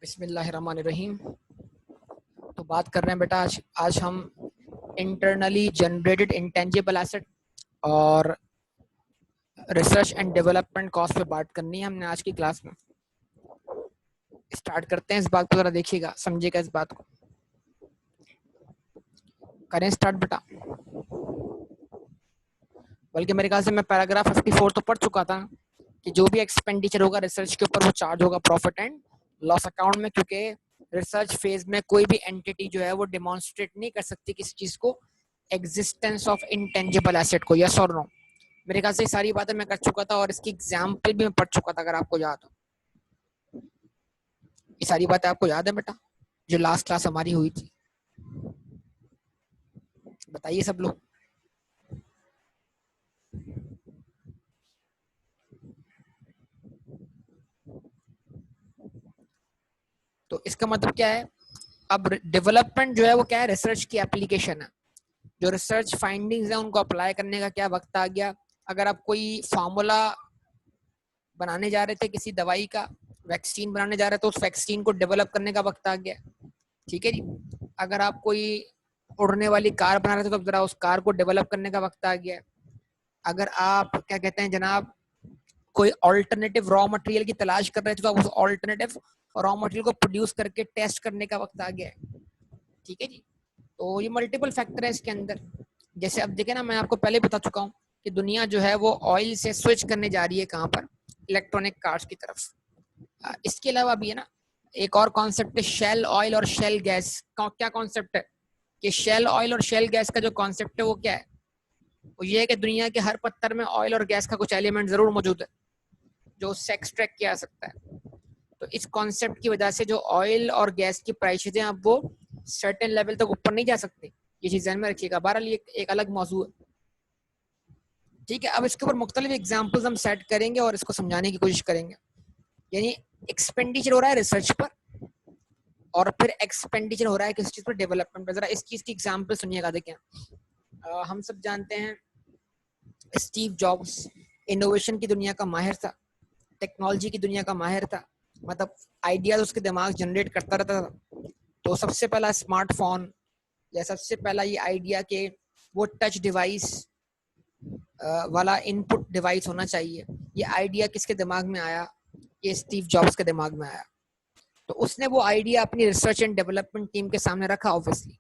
बिस्मिल्लाहिर्रहमानिर्रहीम। तो बात कर रहे हैं बेटा आज हम इंटरनली जनरेटेड इंटेंजिबल एसेट और रिसर्च एंड डेवलपमेंट कॉस्ट पे बात करनी है हमने आज की क्लास में। स्टार्ट करते हैं। इस बात को जरा देखिएगा, समझिएगा इस बात को। करें स्टार्ट बेटा। बल्कि मेरे ख्याल से मैं पैराग्राफ 54 तो पढ़ चुका था कि जो भी एक्सपेंडिचर होगा रिसर्च के ऊपर वो चार्ज होगा प्रॉफिट एंड लॉस अकाउंट में, क्योंकि रिसर्च फेज में कोई भी एंटिटी जो है वो डिमॉन्स्ट्रेट नहीं कर सकती किसी चीज को, एग्जिस्टेंस ऑफ इंटेंजिबल एसेट को। यस और नो? मेरे ख्याल से ये सारी बातें मैं कर चुका था और इसकी एग्जाम्पल भी मैं पढ़ चुका था, अगर आपको याद हो। ये सारी बातें आपको याद है बेटा जो लास्ट क्लास हमारी हुई थी? बताइए सब लोग। तो इसका मतलब क्या है? अब डेवलपमेंट जो है वो क्या है? रिसर्च की एप्लीकेशन है। जो रिसर्च फाइंडिंग्स है उनको अप्लाई करने का क्या वक्त आ गया। अगर आप कोई फार्मूला बनाने जा रहे थे किसी दवाई का, वैक्सीन बनाने जा रहे थे, तो उस वैक्सीन को डेवलप करने का वक्त आ गया। ठीक है जी। अगर आप कोई उड़ने वाली कार बना रहे थे तो जरा उस कार को डेवलप करने का वक्त आ गया। अगर आप क्या कहते हैं जनाब, कोई ऑल्टरनेटिव रॉ मटेरियल की तलाश कर रहे थे तो आप उस ऑल्टरनेटिव रॉ मटेरियल को प्रोड्यूस करके टेस्ट करने का वक्त आ गया है। ठीक है जी। तो ये मल्टीपल फैक्टर है इसके अंदर। जैसे अब देखे ना, मैं आपको पहले बता चुका हूँ कि दुनिया जो है वो ऑयल से स्विच करने जा रही है कहाँ पर? इलेक्ट्रॉनिक कार्स की तरफ। इसके अलावा भी है ना एक और कॉन्सेप्ट है, शेल ऑयल और शेल गैस। क्या कॉन्सेप्ट है कि शेल ऑयल और शेल गैस का जो कॉन्सेप्ट है वो क्या है? वो ये है कि दुनिया के हर पत्थर में ऑयल और गैस का कुछ एलिमेंट जरूर मौजूद है जो उससे एक्सट्रैक्ट किया जा सकता है। तो इस कॉन्सेप्ट की वजह से जो ऑयल और गैस की प्राइसेस हैं अब वो सर्टेन लेवल तक ऊपर नहीं जा सकते। ये चीज ध्यान में रखिएगा। बहरहाल ये एक अलग मौजू है। ठीक है, अब इसके ऊपर मुख्तलिफ एग्जाम्पल्स हम सेट करेंगे और इसको समझाने की कोशिश करेंगे। यानी एक्सपेंडिचर हो रहा है रिसर्च पर और फिर एक्सपेंडिचर हो रहा है किस चीज पर? डेवलपमेंट पर। जरा इस चीज की एग्जाम्पल सुनिएगा। देखें, हम सब जानते हैं स्टीव जॉब्स इनोवेशन की दुनिया का माहिर था, टेक्नोलॉजी की दुनिया का माहिर था। मतलब आइडियाज उसके दिमाग जनरेट करता रहता था। तो सबसे पहला स्मार्टफोन या सबसे पहला ये आइडिया के वो टच डिवाइस वाला इनपुट डिवाइस होना चाहिए, ये आइडिया किसके दिमाग में आया? ये स्टीव जॉब्स के दिमाग में आया। तो उसने वो आइडिया अपनी रिसर्च एंड डेवलपमेंट टीम के सामने रखा ऑब्वियसली।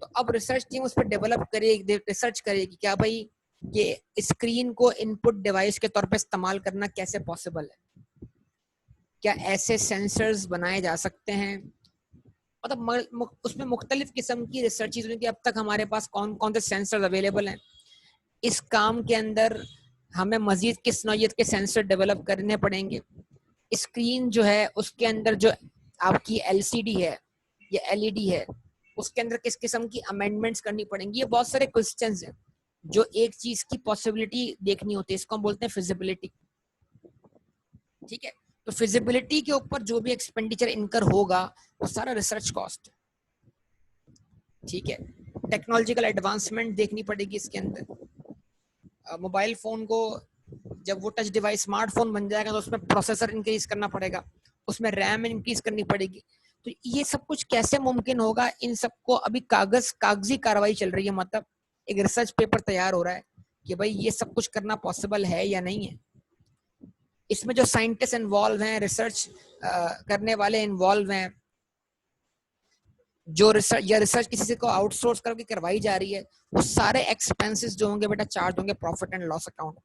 तो अब रिसर्च टीम उस पर डेवलप करेगी, रिसर्च करेगी क्या भाई ये स्क्रीन को इनपुट डिवाइस के तौर पे इस्तेमाल करना कैसे पॉसिबल है? क्या ऐसे सेंसर्स बनाए जा सकते हैं? मतलब उसमें मुख्तलिफ किस्म की रिसर्च हुई कि अब तक हमारे पास कौन कौन से सेंसर्स अवेलेबल हैं। इस काम के अंदर हमें मजीद किस नौयत के सेंसर डेवलप करने पड़ेंगे। स्क्रीन जो है उसके अंदर जो आपकी एलसीडी है या एलईडी है उसके अंदर किस किस्म की अमेंडमेंट्स करनी पड़ेंगी। ये बहुत सारे क्वेश्चंस हैं जो एक चीज की पॉसिबिलिटी देखनी होती है। इसको हम बोलते हैं फिजिबिलिटी। ठीक है, तो फिजिबिलिटी के ऊपर जो भी एक्सपेंडिचर इनकर होगा वो सारा रिसर्च कॉस्ट। ठीक है, टेक्नोलॉजिकल एडवांसमेंट देखनी पड़ेगी इसके अंदर। मोबाइल फोन को जब वो टच डिवाइस स्मार्टफोन बन जाएगा तो उसमें प्रोसेसर इंक्रीज करना पड़ेगा, उसमें रैम इंक्रीज करनी पड़ेगी। तो ये सब कुछ कैसे मुमकिन होगा? इन सबको अभी कागजी कार्रवाई चल रही है। मतलब एक रिसर्च पेपर तैयार हो रहा है कि भाई ये सब कुछ करना पॉसिबल है या नहीं है। इसमें जो साइंटिस्ट इन्वॉल्व हैं, रिसर्च करने वाले इन्वॉल्व हैं, जो रिसर्च किसी से को आउटसोर्स करके करवाई जा रही है, वो सारे एक्सपेंसेस जो होंगे बेटा चार्ज होंगे profit and loss account.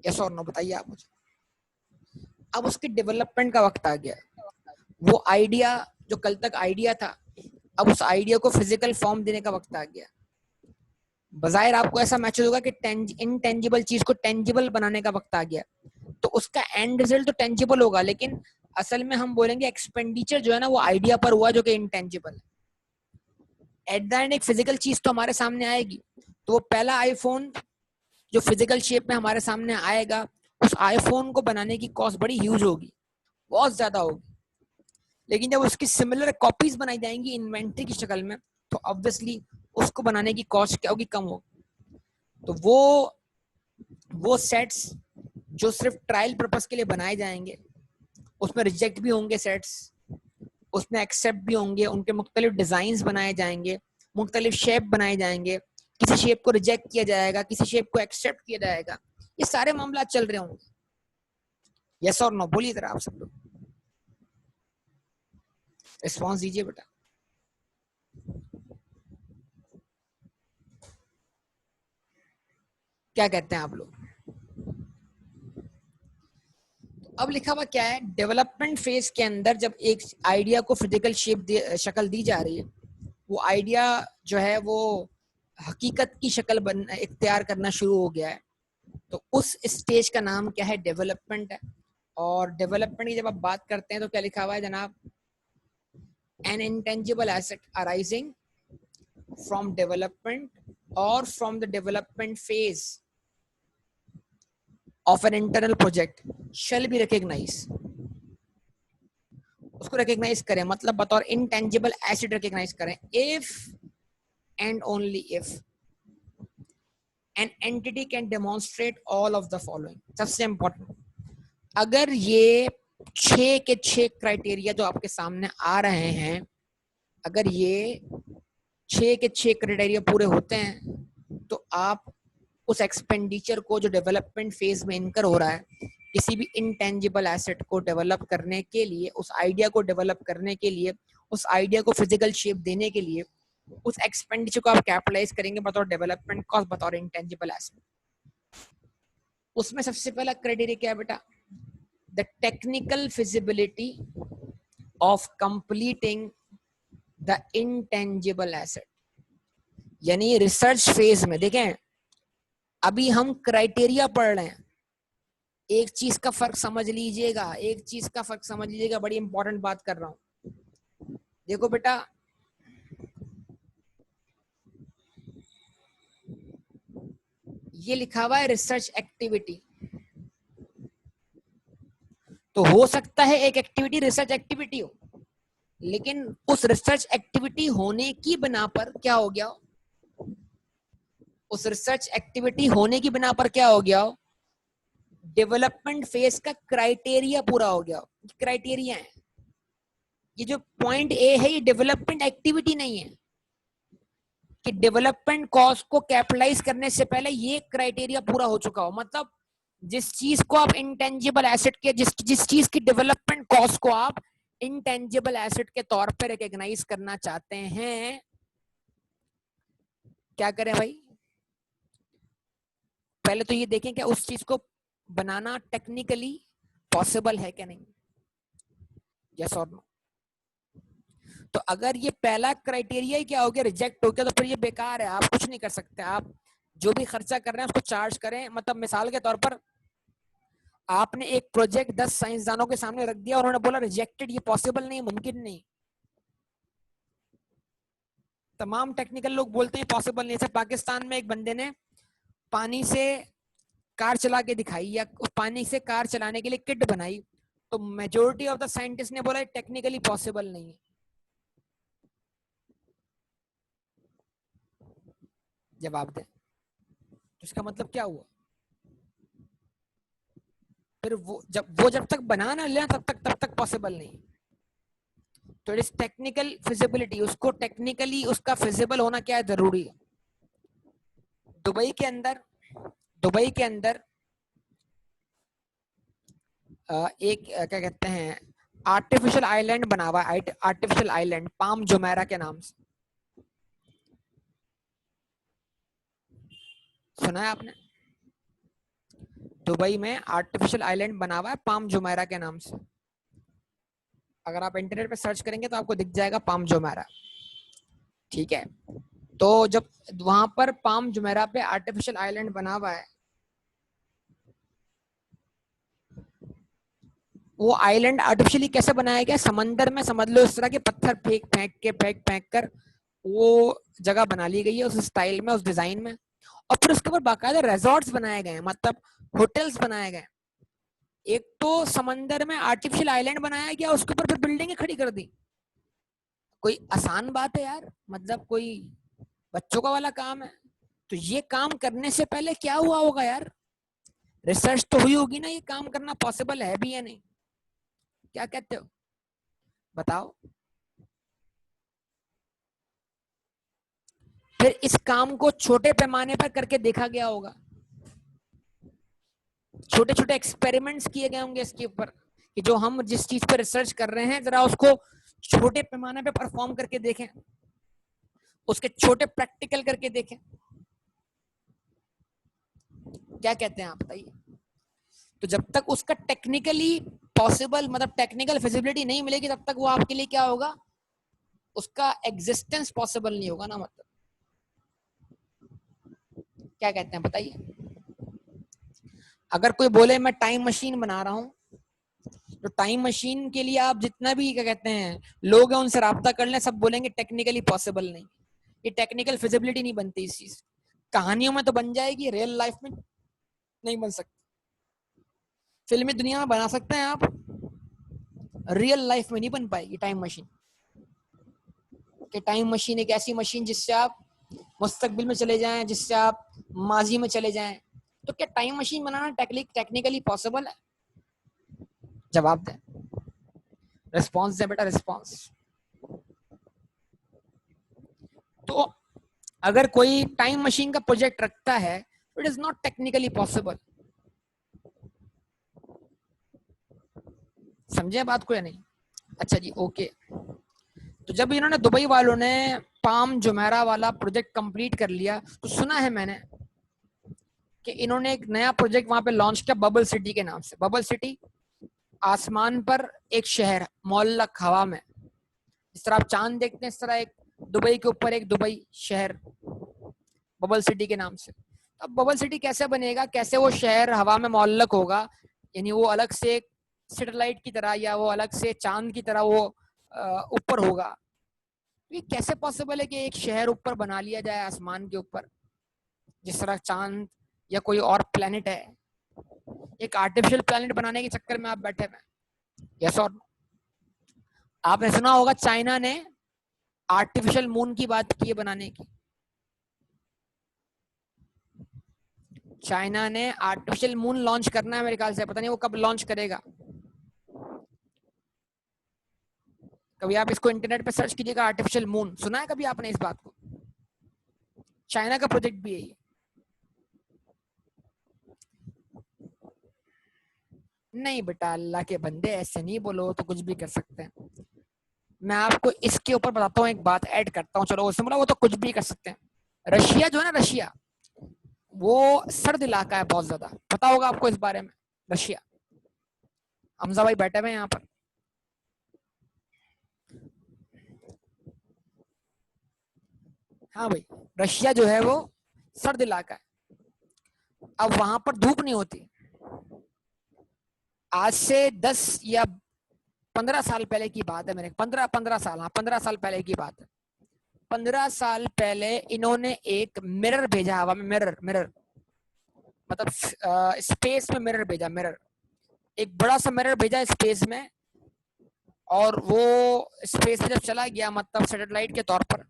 Yes और नो बताइए आप मुझे। अब उसकी डेवलपमेंट का वक्त आ गया। वो आइडिया जो कल तक आइडिया था, अब उस आइडिया को फिजिकल फॉर्म देने का वक्त आ गया। बजाय आपको ऐसा मैसेज होगा कि इनटेंजिबल चीज को टेंजिबल बनाने का वक्त आ गया। तो उसका एंड रिजल्ट तो टेंजिबल होगा, लेकिन असल में हम बोलेंगे एक्सपेंडिचर जो है ना वो आइडिया पर हुआ जो कि इनटेंजिबल है। एट द एंड एक फिजिकल चीज तो हमारे सामने आएगी। तो वो पहला आईफोन जो फिजिकल शेप में हमारे सामने आएगा, उस आईफोन को बनाने की कॉस्ट बड़ी ह्यूज होगी, बहुत ज्यादा होगी। लेकिन जब उसकी सिमिलर कॉपीज बनाई जाएंगी इन्वेंटरी की शक्ल में, तो ऑब्वियसली उसको बनाने की कॉस्ट क्या होगी? कम होगी। तो वो सेट्स जो सिर्फ ट्रायल पर्पस के लिए बनाए जाएंगे, उसमें रिजेक्ट भी होंगे सेट्स, उसमें एक्सेप्ट भी होंगे, उनके मुख्तलिफ डिजाइन बनाए जाएंगे, मुख्तलिफ शेप बनाए जाएंगे, किसी शेप को रिजेक्ट किया जाएगा, किसी शेप को एक्सेप्ट किया जाएगा, ये सारे मामला चल रहे होंगे। यस और नो बोलिए जरा आप सब लोग, रिस्पॉन्स दीजिए बेटा। क्या कहते हैं आप लोग? अब लिखा हुआ क्या है, डेवलपमेंट फेज के अंदर जब एक आइडिया को फिजिकल शक्ल दी जा रही है, वो आइडिया जो है वो हकीकत की शक्ल इख्तियार करना शुरू हो गया है, तो उस स्टेज का नाम क्या है, डेवलपमेंट है। और डेवलपमेंट की जब आप बात करते हैं तो क्या लिखा हुआ है जनाब, an intangible asset arising from development और from the development phase of an internal project shall be recognized, उसको recognize करें, मतलब बतौर intangible asset recognize करें, if and only if an entity can demonstrate all of the following। सबसे important, अगर ये 6 के 6 क्राइटेरिया जो आपके सामने आ रहे हैं, अगर ये 6 के 6 क्राइटेरिया पूरे होते हैं तो आप उस एक्सपेंडिचर को जो डेवलपमेंट फेज में इनकर हो रहा है, किसी भी इंटेंजिबल एसेट को डेवलप करने के लिए, उस आइडिया को डेवलप करने के लिए, उस आइडिया को फिजिकल शेप देने के लिए, उस एक्सपेंडिचर को आप कैपिटलाइज करेंगे बतौर डेवलपमेंट कॉस्ट, बतौर इंटेंजिबल एसेट। उसमें सबसे पहला क्राइटेरिया क्या है बेटा, the technical feasibility of completing the intangible asset. यानी रिसर्च फेज में देखें, अभी हम क्राइटेरिया पढ़ रहे हैं, एक चीज का फर्क समझ लीजिएगा, एक चीज का फर्क समझ लीजिएगा, बड़ी इंपॉर्टेंट बात कर रहा हूं। देखो बेटा, ये लिखा हुआ है रिसर्च एक्टिविटी, तो हो सकता है एक एक्टिविटी रिसर्च एक्टिविटी हो, लेकिन उस रिसर्च एक्टिविटी होने की बिना पर क्या हो गया, उस रिसर्च एक्टिविटी होने की बिना पर क्या हो गया, डेवलपमेंट फेज का क्राइटेरिया पूरा हो गया। क्राइटेरिया है, ये जो पॉइंट ए है ये डेवलपमेंट एक्टिविटी नहीं है कि डेवलपमेंट कॉस्ट को कैपिटलाइज करने से पहले ये क्राइटेरिया पूरा हो चुका हो। मतलब जिस चीज को आप इंटेंजिबल एसेट के, जिस चीज की डेवलपमेंट कॉस्ट को आप इंटेंजिबल एसेट के तौर पे रिकॉग्नाइज करना चाहते हैं, क्या करें भाई, पहले तो ये देखें कि उस चीज को बनाना टेक्निकली पॉसिबल है क्या नहीं, यस और नो। तो अगर ये पहला क्राइटेरिया ही क्या हो गया, रिजेक्ट हो गया, तो फिर ये बेकार है, आप कुछ नहीं कर सकते। आप जो भी खर्चा कर रहे हैं उसको चार्ज करें। मतलब मिसाल के तौर पर आपने एक प्रोजेक्ट 10 साइंसदानों के सामने रख दिया, उन्होंने बोला रिजेक्टेड, ये पॉसिबल नहीं, मुमकिन नहीं। तमाम टेक्निकल लोग बोलते हैं पॉसिबल नहीं। जैसे पाकिस्तान में एक बंदे ने पानी से कार चला के दिखाई, या पानी से कार चलाने के लिए किट बनाई, तो मेजोरिटी ऑफ द साइंटिस्ट ने बोला टेक्निकली पॉसिबल नहीं है। जवाब दें, तो इसका मतलब क्या हुआ, फिर वो जब तक बना ना ले तब तक पॉसिबल नहीं। तो इट इज टेक्निकल फिजिबिलिटी, उसको टेक्निकली उसका फिजिबल होना क्या है, जरूरी है। दुबई के अंदर एक क्या कहते हैं आर्टिफिशियल आइलैंड बना हुआ है, आर्टिफिशियल आइलैंड पाम जुमेरा के नाम से, सुना है आपने? दुबई में आर्टिफिशियल आइलैंड बना हुआ है पाम जुमेरा के नाम से। अगर आप इंटरनेट पे सर्च करेंगे तो आपको दिख जाएगा पाम जुमेरा, ठीक है। तो जब वहां पर पाम जुमेरा पे आर्टिफिशियल आइलैंड बना हुआ है, वो आइलैंड आर्टिफिशियली कैसे बनाया गया, समंदर में समझ लो इस तरह के पत्थर फेंक कर वो जगह बना ली गई है उस स्टाइल में, उस डिजाइन में। और फिर उसके ऊपर बाकायदा रिजॉर्ट्स बनाए गए हैं, मतलब होटल्स बनाए गए। एक तो समंदर में आर्टिफिशियल आइलैंड बनाया गया, उसके ऊपर फिर बिल्डिंगें खड़ी कर दी। कोई आसान बात है यार, मतलब कोई बच्चों का वाला काम है? तो ये काम करने से पहले क्या हुआ होगा यार, रिसर्च तो हुई होगी ना, ये काम करना पॉसिबल है भी या नहीं। क्या कहते हो, बताओ। फिर इस काम को छोटे पैमाने पर करके देखा गया होगा, छोटे छोटे एक्सपेरिमेंट्स किए गए होंगे इसके ऊपर, कि जो हम जिस चीज पर रिसर्च कर रहे हैं जरा उसको छोटे पैमाने पे परफॉर्म करके देखें, उसके छोटे प्रैक्टिकल करके देखें। क्या कहते हैं आप, बताइए। तो जब तक उसका टेक्निकली पॉसिबल, मतलब टेक्निकल फिजिबिलिटी नहीं मिलेगी, तब तक वो आपके लिए क्या होगा, उसका एग्जिस्टेंस पॉसिबल नहीं होगा ना, मतलब। क्या कहते हैं, बताइए। अगर कोई बोले मैं टाइम मशीन बना रहा हूं, तो टाइम मशीन के लिए आप जितना भी क्या कहते हैं लोग हैं उनसे राब्ता कर लें, सब बोलेंगे टेक्निकली पॉसिबल नहीं, ये टेक्निकल फिजिबिलिटी नहीं बनती इस चीज। कहानियों में तो बन जाएगी, रियल लाइफ में नहीं बन सकती। फिल्मी दुनिया में बना सकते हैं आप, रियल लाइफ में नहीं बन पाएगी टाइम मशीन। कि टाइम मशीन एक ऐसी मशीन जिससे आप मुस्तकबिल में चले जाएं, जिससे आप माजी में चले जाएं, तो क्या टाइम मशीन बनाना टेक्निकली पॉसिबल है? जवाब दें, रिस्पॉन्स दें बेटा, रिस्पॉन्स। तो अगर कोई टाइम मशीन का प्रोजेक्ट रखता है, it is not technically possible. समझे बात को या नहीं? अच्छा जी, ओके। तो जब इन्होंने दुबई वालों ने पाम जुमेरा वाला प्रोजेक्ट कंप्लीट कर लिया, तो सुना है मैंने कि इन्होंने एक नया प्रोजेक्ट वहां पे लॉन्च किया, बबल सिटी के नाम से। बबल सिटी, आसमान पर एक शहर, मोहल्लक हवा में, जिस तरह आप चांद देखते हैं, इस तरह एक दुबई के ऊपर एक दुबई शहर, बबल सिटी के नाम से। अब बबल सिटी कैसे बनेगा, कैसे वो शहर हवा में मोहल्लक होगा, यानी वो अलग से सैटेलाइट की तरह या वो अलग से चांद की तरह वो ऊपर होगा। ये कैसे पॉसिबल है कि एक शहर ऊपर बना लिया जाए आसमान के ऊपर, जिस तरह चांद या कोई और प्लेनेट है, एक आर्टिफिशियल प्लेनेट बनाने के चक्कर में आप बैठे हुए। यस और नो? आपने सुना होगा चाइना ने आर्टिफिशियल मून की बात की है बनाने की। चाइना ने आर्टिफिशियल मून लॉन्च करना है मेरे ख्याल से, पता नहीं वो कब लॉन्च करेगा। कभी आप इसको इंटरनेट पे सर्च कीजिएगा, आर्टिफिशियल मून, सुना है कभी आपने इस बात को? चाइना का प्रोजेक्ट भी है ये। नहीं बेटा, अल्लाह के बंदे ऐसे नहीं बोलो, तो कुछ भी कर सकते हैं। मैं आपको इसके ऊपर बताता हूँ, एक बात ऐड करता हूँ, चलो उसने बोला वो तो कुछ भी कर सकते हैं। रशिया जो है ना, रशिया वो सर्द इलाका है बहुत ज्यादा, पता होगा आपको इस बारे में। रशिया, हमजा भाई बैठे हुए यहाँ पर। हाँ भाई, रशिया जो है वो सर्द इलाका है। अब वहां पर धूप नहीं होती। आज से 10 या 15 साल पहले की बात है, मेरे 15 साल, हाँ 15 साल पहले की बात है। 15 साल पहले इन्होंने एक मिरर भेजा हवा में, मिरर मिरर मतलब स्पेस में मिरर भेजा, मिरर, एक बड़ा सा मिरर भेजा स्पेस में। और वो स्पेस में जब चला गया, मतलब सैटेलाइट के तौर पर,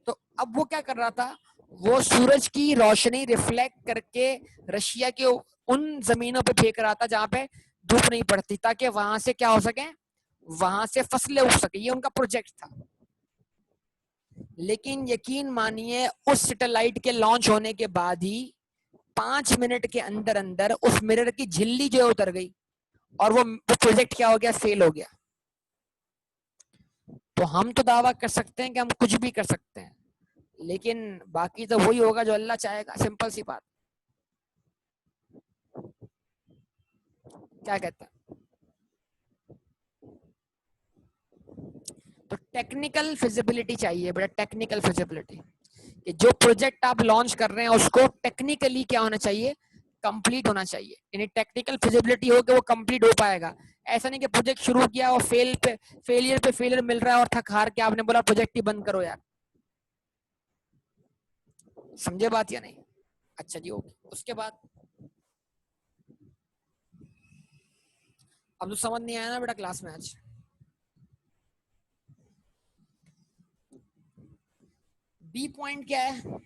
तो अब वो क्या कर रहा था, वो सूरज की रोशनी रिफ्लेक्ट करके रशिया के उन जमीनों पे फेंक रहा था जहां पे धूप नहीं पड़ती, ताकि वहां से क्या हो सके, वहां से फसलें उग सके। ये उनका प्रोजेक्ट था। लेकिन यकीन मानिए, उस सैटेलाइट के लॉन्च होने के बाद ही 5 मिनट के अंदर अंदर उस मिरर की झिल्ली जो है उतर गई, और वो प्रोजेक्ट क्या हो गया, फेल हो गया। तो हम तो दावा कर सकते हैं कि हम कुछ भी कर सकते हैं, लेकिन बाकी तो वही होगा जो अल्लाह चाहेगा, सिंपल सी बात। क्या कहते हैं? तो टेक्निकल फिजिबिलिटी चाहिए बेटा, टेक्निकल फिजिबिलिटी, कि जो प्रोजेक्ट आप लॉन्च कर रहे हैं उसको टेक्निकली क्या होना चाहिए, कंप्लीट होना चाहिए। यानी टेक्निकल फिजिबिलिटी हो कि वो कंप्लीट हो पाएगा। ऐसा नहीं कि प्रोजेक्ट शुरू किया और फेलियर पे फेलियर मिल रहा है और थक हार के आपने बोला प्रोजेक्ट ही बंद करो यार। समझे बात या नहीं? अच्छा जी, ओके। उसके बाद अब तो समझ नहीं आया ना बेटा क्लास में आज? बी पॉइंट क्या है?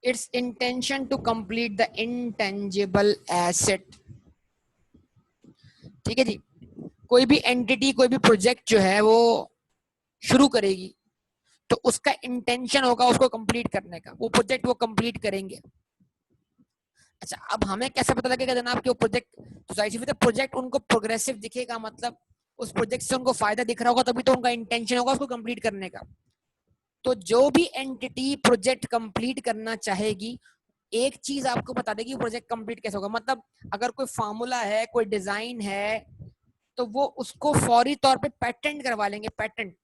Its intention to complete the intangible asset. ठीक है जी। कोई भी एंटिटी, कोई भी प्रोजेक्ट जो है वो शुरू करेगी तो उसका इंटेंशन होगा उसको कंप्लीट करने का, वो प्रोजेक्ट वो कंप्लीट करेंगे। अच्छा, अब हमें कैसे पता लगेगा जनाब कि वो प्रोजेक्ट, तो जाहिर सी बात है प्रोजेक्ट उनको प्रोग्रेसिव दिखेगा, मतलब उस प्रोजेक्ट से उनको फायदा दिख रहा होगा, तभी तो उनका इंटेंशन होगा उसको कंप्लीट करने का। तो जो भी एंटिटी प्रोजेक्ट कंप्लीट करना चाहेगी, एक चीज आपको बता देगी प्रोजेक्ट कंप्लीट कैसे होगा। मतलब अगर कोई फार्मूला है, कोई डिजाइन है, तो वो उसको फौरी तौर पे पेटेंट करवा लेंगे। पेटेंट,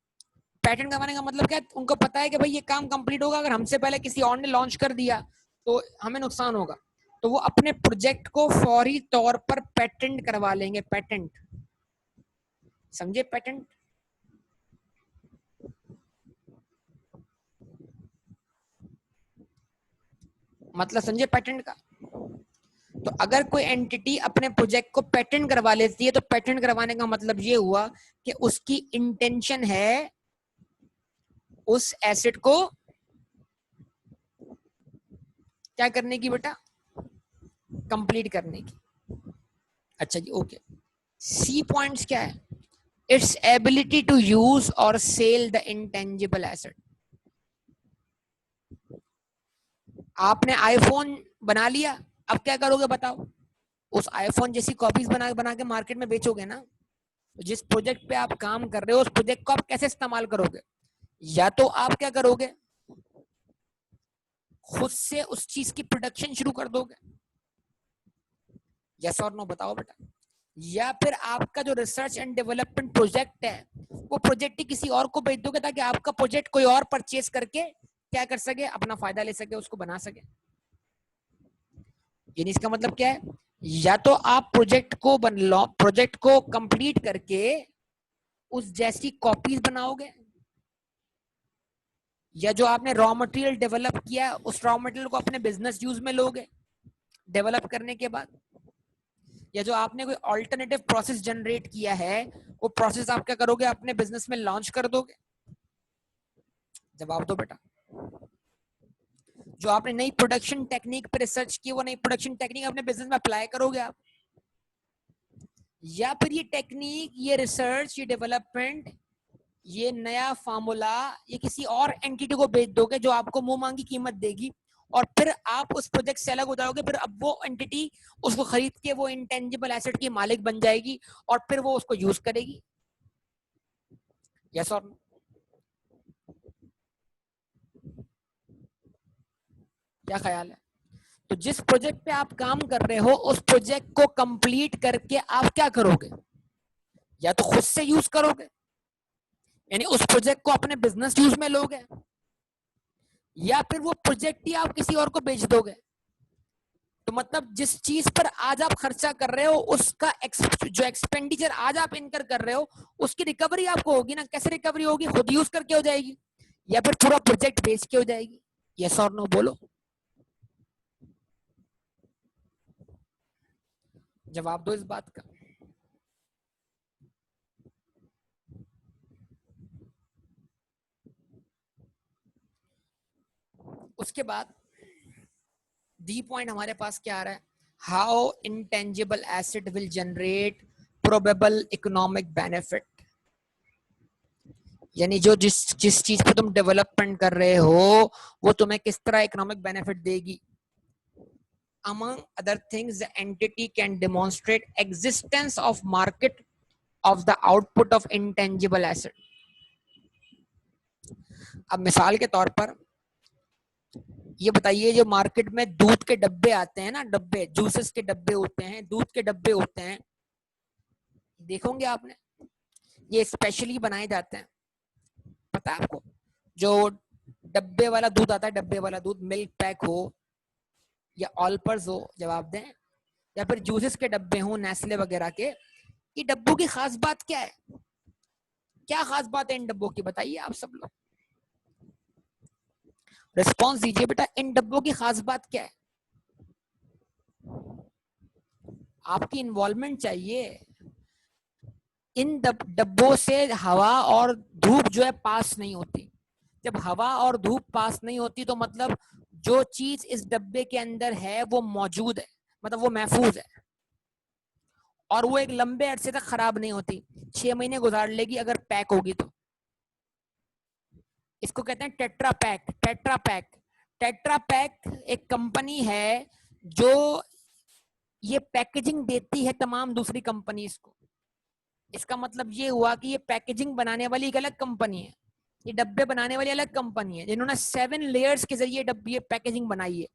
पेटेंट करवाने का मतलब क्या है, उनको पता है कि भाई ये काम कंप्लीट होगा, अगर हमसे पहले किसी और ने लॉन्च कर दिया तो हमें नुकसान होगा, तो वो अपने प्रोजेक्ट को फौरी तौर पर पेटेंट करवा लेंगे। पेटेंट, समझे पेटेंट? मतलब समझे पेटेंट का? तो अगर कोई एंटिटी अपने प्रोजेक्ट को पेटेंट करवा लेती है तो पेटेंट करवाने का मतलब ये हुआ कि उसकी इंटेंशन है उस एसेट को क्या करने की बेटा, कंप्लीट करने की। अच्छा जी, ओके। सी पॉइंट्स क्या है? इट्स एबिलिटी टू यूज और सेल द इंटेंजिबल एसेट। आपने आईफोन बना लिया, अब क्या करोगे बताओ? उस आईफोन जैसी कॉपीज बना बना के मार्केट में बेचोगे ना। तो जिस प्रोजेक्ट पे आप काम कर रहे हो उस प्रोजेक्ट को आप कैसे इस्तेमाल करोगे? या तो आप क्या करोगे, खुद से उस चीज की प्रोडक्शन शुरू कर दोगे, यस और नो बताओ बेटा। या फिर आपका जो रिसर्च एंड डेवलपमेंट प्रोजेक्ट है वो प्रोजेक्ट ही किसी और को बेच दोगे ताकि आपका प्रोजेक्ट कोई और परचेज करके क्या कर सके, अपना फायदा ले सके, उसको बना सके। यानी इसका मतलब क्या है, या तो आप प्रोजेक्ट को कंप्लीट करके उस जैसी कॉपीज बनाओगे, या जो आपने रॉ मटेरियल डेवलप किया उस रॉ मटेरियल को अपने बिजनेस यूज में लोगे डेवलप करने के बाद, या जो आपने कोई ऑल्टरनेटिव प्रोसेस जनरेट किया है वो प्रोसेस आप क्या करोगे, अपने बिजनेस में लॉन्च कर दोगे। जवाब दो बेटा। जो आपने नई प्रोडक्शन टेक्निक पे रिसर्च की वो नई प्रोडक्शन टेक्निक अपने बिजनेस में अप्लाई करोगे आप, या फिर ये टेक्निक, ये रिसर्च, ये डेवलपमेंट, ये नया फार्मूला ये किसी और एंटिटी को बेच दोगे जो आपको मुंह मांगी कीमत देगी, और फिर आप उस प्रोजेक्ट से अलग हो जाओगे। फिर अब वो एंटिटी उसको खरीद के वो इंटेंजिबल एसेट की मालिक बन जाएगी और फिर वो उसको यूज करेगी। यस और नो? क्या ख्याल है? तो जिस प्रोजेक्ट पे आप काम कर रहे हो उस प्रोजेक्ट को कंप्लीट करके आप क्या करोगे, या तो खुद से यूज करोगे यानी उस प्रोजेक्ट को अपने बिजनेस यूज में लोगे, या फिर वो प्रोजेक्ट ही आप किसी और को बेच दोगे। तो मतलब जिस चीज पर आज आप खर्चा कर रहे हो उसका जो एक्सपेंडिचर आज आप इनकर कर रहे हो उसकी रिकवरी आपको होगी ना। कैसे रिकवरी होगी? खुद यूज करके हो जाएगी या फिर पूरा प्रोजेक्ट बेच के हो जाएगी? यस और नो बोलो, जवाब दो इस बात का। उसके बाद डी पॉइंट हमारे पास क्या आ रहा है, how intangible asset will generate probable economic benefit. यानी जो जिस जिस चीज पे तुम डेवलपमेंट कर रहे हो वो तुम्हें किस तरह इकोनॉमिक बेनिफिट देगी। Among other things, the entity can demonstrate existence of market of the output of intangible asset. अब मिसाल के तौर पर ये बताइए, जो मार्केट में दूध के डब्बे आते हैं ना, डब्बे जूसेस के डब्बे होते हैं, दूध के डब्बे होते हैं, देखोगे आपने, ये स्पेशली बनाए जाते हैं, पता है आपको? जो डब्बे वाला दूध आता है, डब्बे वाला दूध, मिल्क पैक हो या ऑलपर्स हो, जवाब दें, या फिर जूसेस के डब्बे हो नेस्ले वगैरह के, ये डब्बों की खास बात क्या है? क्या खास बात है इन डब्बों की, बताइए आप सब लोग, रिस्पॉन्स दीजिए बेटा। इन डब्बों की खास बात क्या है? आपकी इन्वॉल्वमेंट चाहिए। इन डब्बों से हवा और धूप जो है पास नहीं होती। जब हवा और धूप पास नहीं होती तो मतलब जो चीज इस डब्बे के अंदर है वो मौजूद है, मतलब वो महफूज है। और वो एक लंबे अरसे तक खराब नहीं होती, 6 महीने गुजार लेगी अगर पैक होगी तो। इसको कहते हैं tetra pack. Tetra pack, tetra pack एक कंपनी है जो ये पैकेजिंग देती है तमाम दूसरी कंपनीज को। इसका मतलब ये हुआ कि ये पैकेजिंग बनाने वाली एक अलग कंपनी है, ये डब्बे बनाने वाली अलग कंपनी है, जिन्होंने 7 लेयर्स के जरिए डब्बे पैकेजिंग बनाई है।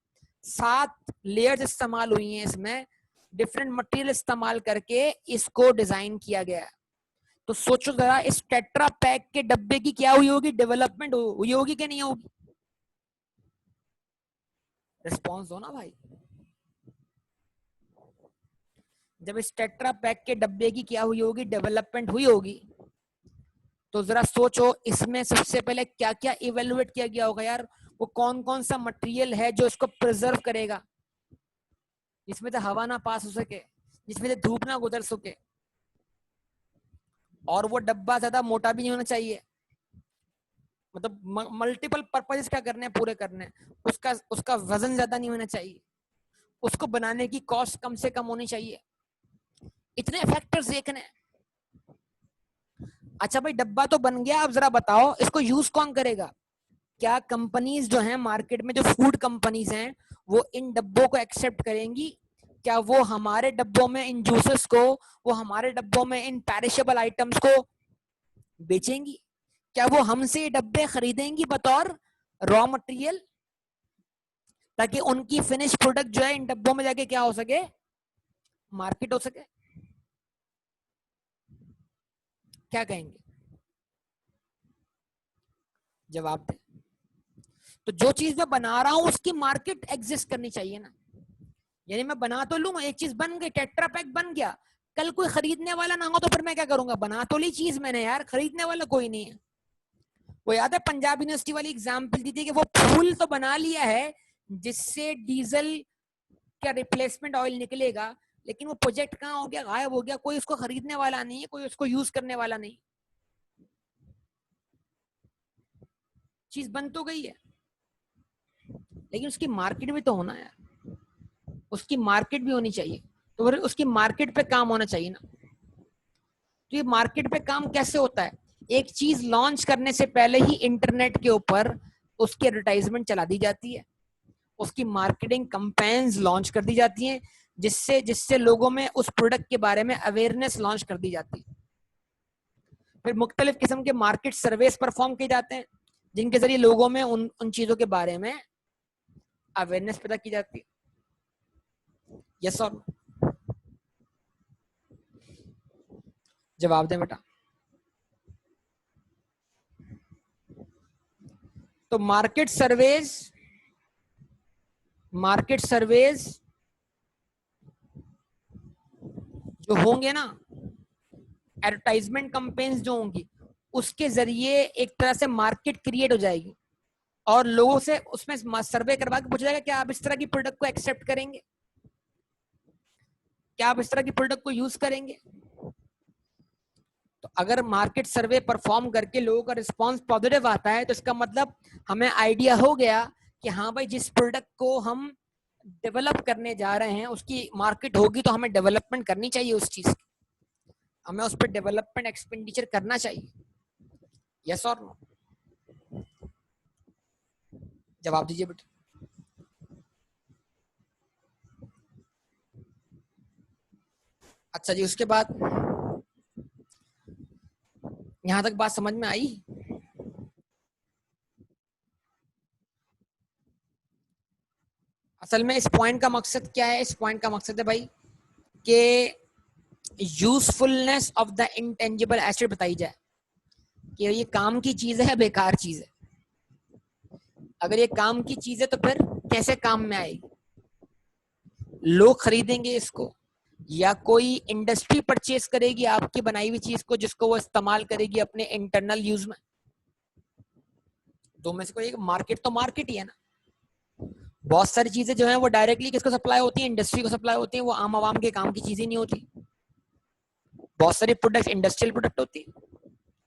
7 लेयर्स इस्तेमाल हुई हैं इसमें, डिफरेंट मटेरियल इस्तेमाल करके इसको डिजाइन किया गया है। तो सोचो जरा इस टेट्रा पैक के डब्बे की क्या हुई होगी, डेवलपमेंट हुई होगी कि नहीं होगी? रिस्पॉन्स दो ना भाई। जब इस टेट्रा पैक के डब्बे की क्या हुई होगी, डेवलपमेंट हुई होगी, तो जरा सोचो इसमें सबसे पहले क्या क्या इवेलुएट किया गया होगा यार। वो कौन कौन सा मटेरियल है जो इसको प्रिजर्व करेगा, जिसमें से हवा ना पास हो सके, जिसमें से धूप ना गुजर सके, और वो डब्बा ज्यादा मोटा भी नहीं होना चाहिए, मतलब मल्टीपल पर्पजेस क्या करने हैं, पूरे करने हैं। उसका उसका वजन ज्यादा नहीं होना चाहिए, उसको बनाने की कॉस्ट कम से कम होनी चाहिए। इतने फैक्टर्स देखने। अच्छा भाई डब्बा तो बन गया, अब जरा बताओ इसको यूज कौन करेगा? क्या कंपनीज जो हैं मार्केट में, जो फूड कंपनीज हैं, वो इन डब्बों को एक्सेप्ट करेंगी? क्या वो हमारे डब्बों में इन जूसेस को, वो हमारे डब्बों में इन पेरिशेबल आइटम्स को बेचेंगी? क्या वो हमसे डब्बे खरीदेंगी बतौर रॉ मटेरियल, ताकि उनकी फिनिश प्रोडक्ट जो है इन डब्बों में जाके क्या हो सके, मार्केट हो सके? क्या कहेंगे? जवाब दे। तो जो चीज मैं बना रहा हूं उसकी मार्केट एग्जिस्ट करनी चाहिए ना। यानी मैं बना तो लूं, एक चीज बन गई, टेट्रा पैक बन गया, कल कोई खरीदने वाला ना हो तो फिर मैं क्या करूंगा? बना तो ली चीज मैंने यार, खरीदने वाला कोई नहीं है। वो याद है पंजाब यूनिवर्सिटी वाली एग्जाम्पल दी थी कि वो फूल तो बना लिया है जिससे डीजल का रिप्लेसमेंट ऑयल निकलेगा, लेकिन वो प्रोजेक्ट कहाँ हो गया, गायब हो गया, कोई उसको खरीदने वाला नहीं है, कोई उसको यूज करने वाला नहीं। चीज बन तो गई है, लेकिन उसकी मार्केट भी तो होना है, उसकी मार्केट भी होनी चाहिए। तो फिर उसकी मार्केट पे काम होना चाहिए ना। तो ये मार्केट पे काम कैसे होता है? एक चीज लॉन्च करने से पहले ही इंटरनेट के ऊपर उसकी एडवर्टाइजमेंट चला दी जाती है, उसकी मार्केटिंग कंपेन्स लॉन्च कर दी जाती हैं, जिससे जिससे लोगों में उस प्रोडक्ट के बारे में अवेयरनेस लॉन्च कर दी जाती है। फिर मुख्तलिफ किस्म के मार्केट सर्वेस परफॉर्म किए जाते हैं, जिनके जरिए लोगों में उन उन चीजों के बारे में अवेयरनेस पैदा की जाती है। यस और जवाब दें बेटा। तो मार्केट सर्वेज जो होंगे ना, एडवर्टाइजमेंट कंपेन्स जो होंगी, उसके जरिए एक तरह से मार्केट क्रिएट हो जाएगी, और लोगों से उसमें सर्वे करवा के पूछा जाएगा क्या आप इस तरह की प्रोडक्ट को एक्सेप्ट करेंगे, क्या आप इस तरह की प्रोडक्ट को यूज करेंगे? तो अगर मार्केट सर्वे परफॉर्म करके लोगों का रिस्पांस पॉजिटिव आता है, तो इसका मतलब हमें आइडिया हो गया कि हाँ भाई जिस प्रोडक्ट को हम डेवलप करने जा रहे हैं उसकी मार्केट होगी, तो हमें डेवलपमेंट करनी चाहिए उस चीज की, हमें उस पर डेवलपमेंट एक्सपेंडिचर करना चाहिए। यस और नो? जवाब दीजिए बेटा। अच्छा जी, उसके बाद यहां तक बात समझ में आई? असल में इस पॉइंट का मकसद क्या है? इस पॉइंट का मकसद है भाई कि usefulness of the intangible asset बताई जाए, कि ये काम की चीज है बेकार चीज है। अगर ये काम की चीज है तो फिर कैसे काम में आएगी, लोग खरीदेंगे इसको, या कोई इंडस्ट्री परचेज करेगी आपकी बनाई हुई चीज को, जिसको वो इस्तेमाल करेगी अपने इंटरनल यूज में? दो में से कोई एक। मार्केट तो मार्केट ही है ना। बहुत सारी चीजें जो है वो डायरेक्टली किसको सप्लाई होती है, इंडस्ट्री को सप्लाई होती है, वो आम आवाम के काम की चीजें नहीं होती। बहुत सारी प्रोडक्ट इंडस्ट्रियल प्रोडक्ट होती है।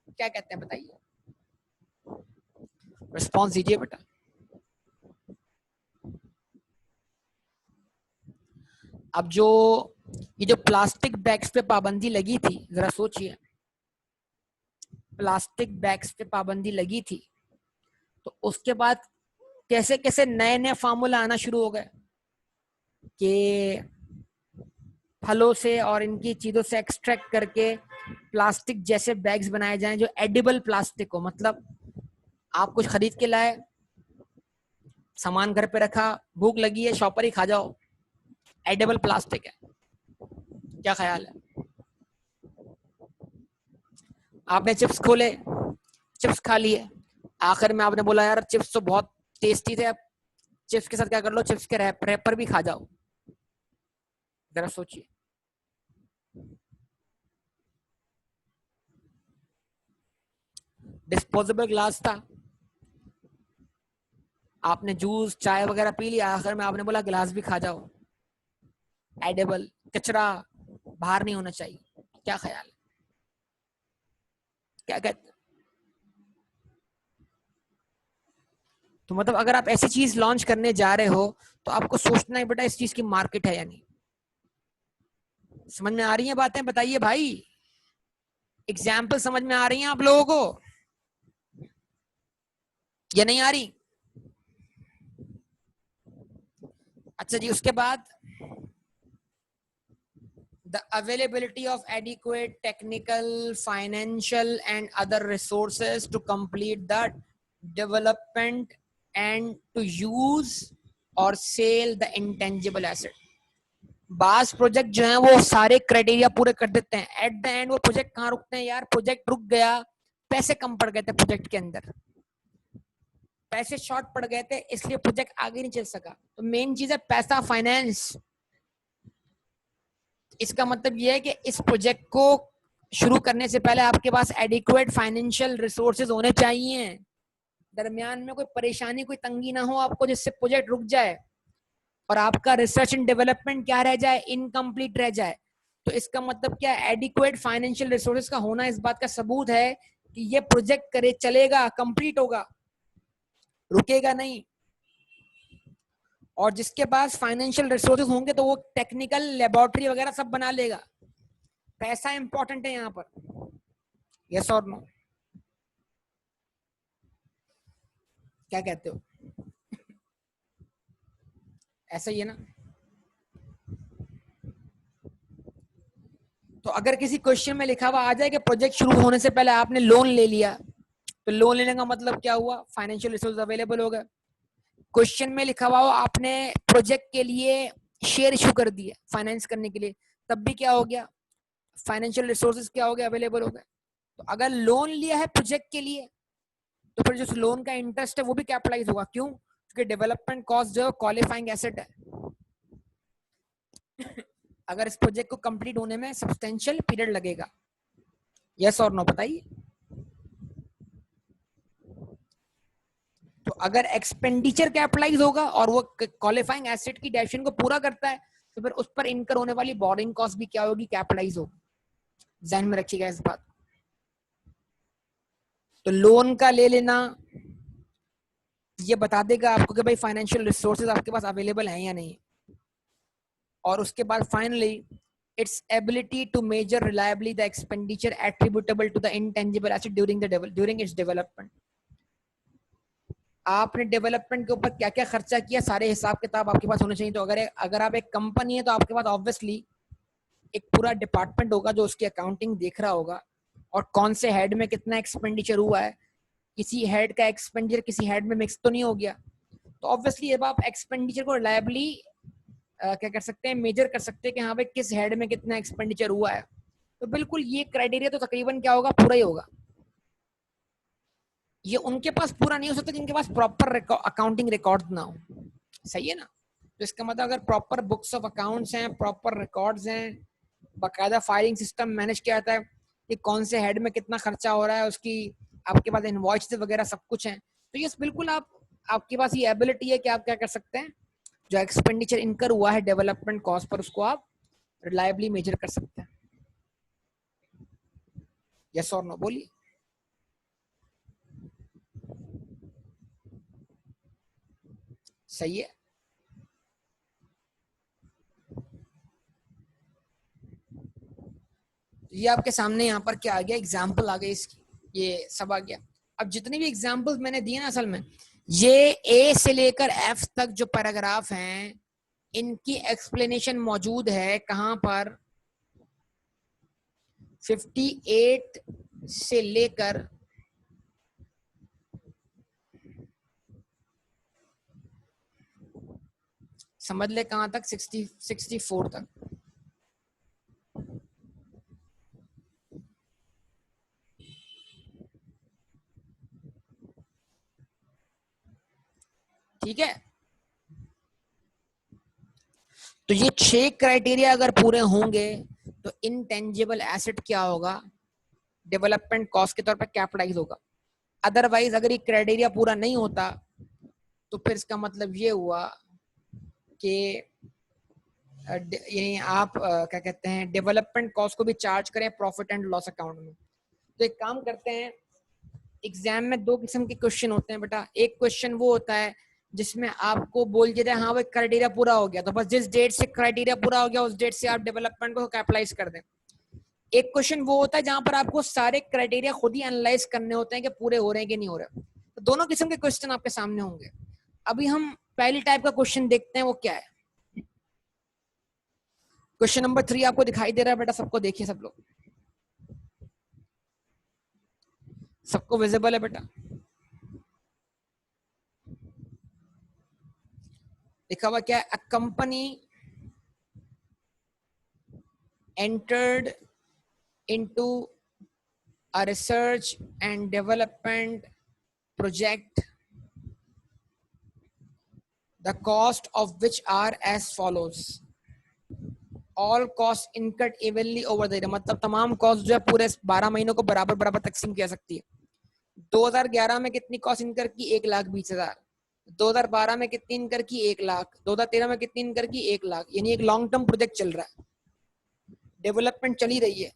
क्या कहते हैं बताइए, रिस्पॉन्स दीजिए बेटा। अब जो ये जो प्लास्टिक बैग्स पे पाबंदी लगी थी, जरा सोचिए, प्लास्टिक बैग्स पे पाबंदी लगी थी तो उसके बाद कैसे कैसे नए नए फार्मूला आना शुरू हो गए कि फलों से और इनकी चीजों से एक्सट्रैक्ट करके प्लास्टिक जैसे बैग्स बनाए जाएं जो एडिबल प्लास्टिक हो। मतलब आप कुछ खरीद के लाए, सामान घर पे रखा, भूख लगी है, शॉपर ही खा जाओ, एडिबल प्लास्टिक है। क्या ख्याल है? आपने चिप्स खोले, चिप्स खा लिए, आखिर में आपने बोला यार चिप्स तो बहुत टेस्टी थे, अब चिप्स के साथ क्या कर लो, चिप्स के रैपर भी खा जाओ। जरा सोचिए। डिस्पोजेबल ग्लास था, आपने जूस चाय वगैरह पी लिया, आखिर में आपने बोला गिलास भी खा जाओ, एडिबल, कचरा बाहर नहीं होना चाहिए। क्या ख्याल है? क्या कहते? तो मतलब अगर आप ऐसी चीज लॉन्च करने जा रहे हो तो आपको सोचना है बेटा इस चीज की मार्केट है या नहीं। समझ में आ रही है बातें? बताइए भाई, एग्जाम्पल समझ में आ रही हैं आप लोगों को या नहीं आ रही? अच्छा जी, उसके बाद the availability of adequate technical, financial and other resources to complete the development and to use or sell the intangible asset। बास प्रोजेक्ट जो है वो सारे क्राइटेरिया पूरे कर देते हैं, एट द एंड वो प्रोजेक्ट कहाँ रुकते हैं यार? प्रोजेक्ट रुक गया, पैसे कम पड़ गए थे प्रोजेक्ट के अंदर, पैसे शॉर्ट पड़ गए थे, इसलिए प्रोजेक्ट आगे नहीं चल सका। तो मेन चीज है पैसा, फाइनेंस। इसका मतलब यह है कि इस प्रोजेक्ट को शुरू करने से पहले आपके पास एडिक्वेट फाइनेंशियल रिसोर्सेज होने चाहिए, दरमियान में कोई परेशानी, कोई तंगी ना हो आपको जिससे प्रोजेक्ट रुक जाए और आपका रिसर्च एंड डेवलपमेंट क्या रह जाए, इनकम्प्लीट रह जाए। तो इसका मतलब क्या, एडिक्वेट फाइनेंशियल रिसोर्सेज का होना इस बात का सबूत है कि ये प्रोजेक्ट करे चलेगा, कंप्लीट होगा, रुकेगा नहीं। और जिसके पास फाइनेंशियल रिसोर्सेज होंगे तो वो टेक्निकल लेबोरेटरी वगैरह सब बना लेगा। पैसा इंपॉर्टेंट है यहाँ पर, यस और नो? क्या कहते हो? ऐसा ही है ना? तो अगर किसी क्वेश्चन में लिखा हुआ आ जाए कि प्रोजेक्ट शुरू होने से पहले आपने लोन ले लिया, तो लोन लेने का मतलब क्या हुआ? फाइनेंशियल रिसोर्स अवेलेबल हो गए। क्वेश्चन में लिखा हुआ हो आपने प्रोजेक्ट के लिए शेयर इशू कर दिए फाइनेंस करने के लिए, तब भी क्या हो गया? फाइनेंशियल रिसोर्सेज क्या हो गए? अवेलेबल हो गए। तो अगर लोन लिया है प्रोजेक्ट के लिए तो फिर जो लोन का इंटरेस्ट है वो भी कैपिटलाइज होगा। क्यों? क्योंकि डेवलपमेंट कॉस्ट जो है क्वालिफाइंग एसेट है। अगर इस प्रोजेक्ट को कंप्लीट होने में सब्सटेंशियल पीरियड लगेगा, यस और नो बताइए। तो अगर एक्सपेंडिचर कैपिटलाइज होगा और वो क्वालिफाइंग एसेट की डेफिनेशन को पूरा करता है तो फिर उस पर इनकर होने वाली बोरिंग कॉस्ट भी क्या होगी? कैपिटलाइज होगी। ध्यान में रखिएगा इस बात। तो लोन का ले लेना ये बता देगा आपको कि भाई फाइनेंशियल रिसोर्सेज आपके पास अवेलेबल हैं या नहीं। और उसके बाद finally its ability to measure reliably the expenditure attributable to the intangible asset during its development। आपने डेवलपमेंट के ऊपर क्या क्या खर्चा किया, सारे हिसाब किताब आपके पास होने चाहिए। तो अगर आप एक कंपनी है तो आपके पास ऑब्वियसली एक पूरा डिपार्टमेंट होगा जो उसकी अकाउंटिंग देख रहा होगा और कौन से हेड में कितना एक्सपेंडिचर हुआ है, किसी हेड का एक्सपेंडिचर किसी हेड में मिक्स तो नहीं हो गया। तो ऑब्वियसली जब आप एक्सपेंडिचर को रिलायबली क्या कर सकते हैं, मेजर कर सकते हैं कि हाँ भाई किस हेड में कितना एक्सपेंडिचर हुआ है, तो बिल्कुल ये क्राइटेरिया तो तकरीबन क्या होगा, पूरा ही होगा। ये उनके पास पूरा नहीं हो सकता जिनके पास प्रॉपर अकाउंटिंग रिकॉर्ड ना हो। सही है ना? तो इसका मतलब अगर प्रॉपर बुक्स ऑफ अकाउंट्स हैं, प्रॉपर रिकॉर्ड्स हैं, बाकायदा फाइलिंग सिस्टम मैनेज किया जाता है कि कौन से हेड में कितना खर्चा हो रहा है, उसकी आपके पास इनवॉइस वगैरह सब कुछ है, तो ये बिल्कुल आपके पास ये एबिलिटी है कि आप क्या कर सकते हैं, जो एक्सपेंडिचर इनकर हुआ है डेवलपमेंट कॉस्ट पर उसको आप रिलायबली मेजर कर सकते हैं। यस और नो बोलिए। सही है। ये आपके सामने यहाँ पर क्या आ गया, एग्जाम्पल आ गई इसकी, ये सब आ गया। अब जितने भी एग्जाम्पल्स मैंने दिए ना, असल में ये ए से लेकर एफ तक जो पैराग्राफ हैं, इनकी एक्सप्लेनेशन मौजूद है कहाँ पर, 58 से लेकर समझ ले कहाँ तक, 64 तक। ठीक है, तो ये 6 क्राइटेरिया अगर पूरे होंगे तो इनटेंजिबल एसेट क्या होगा, डेवलपमेंट कॉस्ट के तौर पर कैपिटलाइज होगा। अदरवाइज अगर ये क्राइटेरिया पूरा नहीं होता तो फिर इसका मतलब ये हुआ कि यानी आप क्या कहते हैं, डेवलपमेंट कॉस्ट को भी चार्ज करें प्रॉफिट एंड लॉस अकाउंट में। तो एक काम करते हैं, एग्जाम में 2 किस्म के क्वेश्चन होते हैं बेटा। एक क्वेश्चन वो होता है जिसमें आपको बोल दिया जाए हाँ भाई क्राइटेरिया पूरा हो गया, तो बस जिस डेट से क्राइटेरिया पूरा हो गया उस डेट से आप डेवलपमेंट को कैपिटलाइज कर दें। एक क्वेश्चन वो होता है जहां पर आपको सारे क्राइटेरिया खुद ही एनालाइज करने होते हैं कि पूरे हो रहे हैं कि नहीं हो रहे। तो दोनों किस्म के क्वेश्चन आपके सामने होंगे। अभी हम पहली टाइप का क्वेश्चन देखते हैं, वो क्या है। क्वेश्चन नंबर 3 आपको दिखाई दे रहा है बेटा, सबको देखिए, सब लोग, सबको विजिबल है बेटा, लिखा हुआ क्या है, a company entered into a research and development project, the cost of which are as follows, all costs incurred evenly over the year। मतलब तमाम कॉस्ट जो है पूरे 12 महीनों को बराबर बराबर तकसीम किया सकती है। 2011 में कितनी कॉस्ट इनकर की, 1,20,000। 2012 में कितनी इनकर की, 1 लाख। 2013 में कितनी इनकर की, 1 लाख। यानी एक लॉन्ग टर्म प्रोजेक्ट चल रहा है, डेवलपमेंट चली रही है,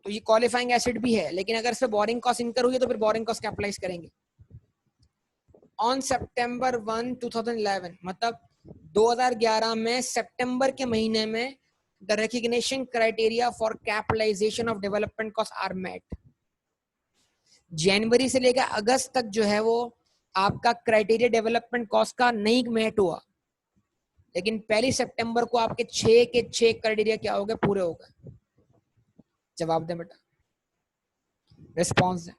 तो ये क्वालिफाइंग एसिड भी है। लेकिन अगर इसमें बोरिंग कॉस्ट इनकर हुई है तो फिर बोरिंग कॉस्ट कैपिटलाइज करेंगे। ऑन सितंबर 1, 2011, मतलब 2011 में सितंबर के महीने में the recognition criteria for capitalization of development cost are met. जनवरी से लेकर अगस्त तक जो है वो आपका क्राइटेरिया डेवलपमेंट कॉस्ट का नहीं मेट हुआ, लेकिन 1 सितंबर को आपके 6 के 6 क्राइटेरिया क्या हो गए, पूरे हो गए। जवाब दें बेटा, रिस्पॉन्स दें।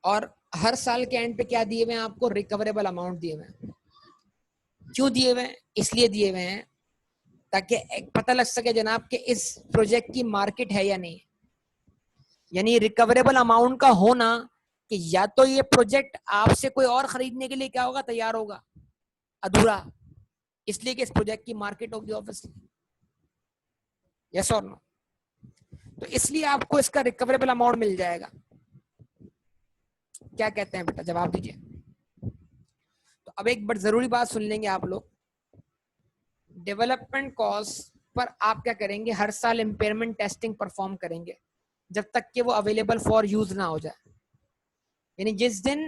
और हर साल के एंड पे क्या दिए हुए हैं आपको, रिकवरेबल अमाउंट दिए हुए हैं। क्यों दिए हुए हैं, इसलिए दिए हुए हैं ताकि पता लग सके जनाब कि इस प्रोजेक्ट की मार्केट है या नहीं। यानी रिकवरेबल अमाउंट का होना कि या तो ये प्रोजेक्ट आपसे कोई और खरीदने के लिए क्या होगा, तैयार होगा, अधूरा, इसलिए कि इस प्रोजेक्ट की मार्केट होगी ऑब्वियसली, यस और नो। तो इसलिए आपको इसका रिकवरेबल अमाउंट मिल जाएगा। क्या कहते हैं बेटा, जवाब दीजिए। तो अब एक बड़ी जरूरी बात सुन लेंगे आप लोग, डेवलपमेंट कॉस्ट पर आप क्या करेंगे, हर साल इंपेयरमेंट टेस्टिंग परफॉर्म करेंगे जब तक कि वो अवेलेबल फॉर यूज ना हो जाए। यानी जिस दिन